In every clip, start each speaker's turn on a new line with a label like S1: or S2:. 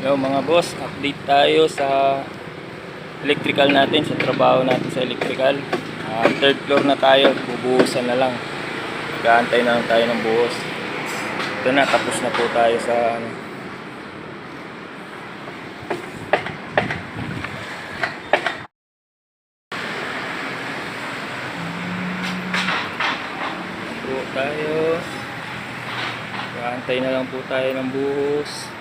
S1: Yo mga boss, update tayo sa electrical natin, sa trabaho natin sa electrical. Third floor na tayo, bubuhusan na lang. Nag-aantay na lang tayo ng buhos. Ito na, tapos na po tayo sa po tayo. Nag-aantay na lang po tayo ng buhos.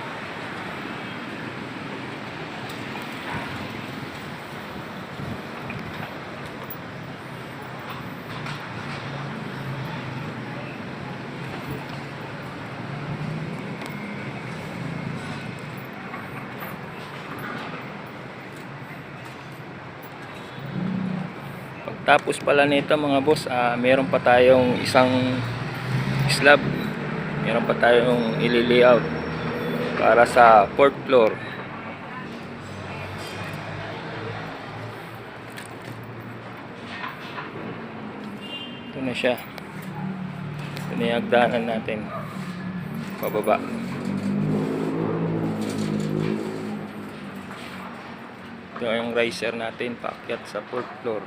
S1: Tapos pala nito mga boss, meron pa tayong isang slab. Meron pa tayong i-layout para sa 4th floor. Ito na siya. Ito na yung hagdanan natin. Pababa. Ito yung riser natin paakyat sa 4th floor.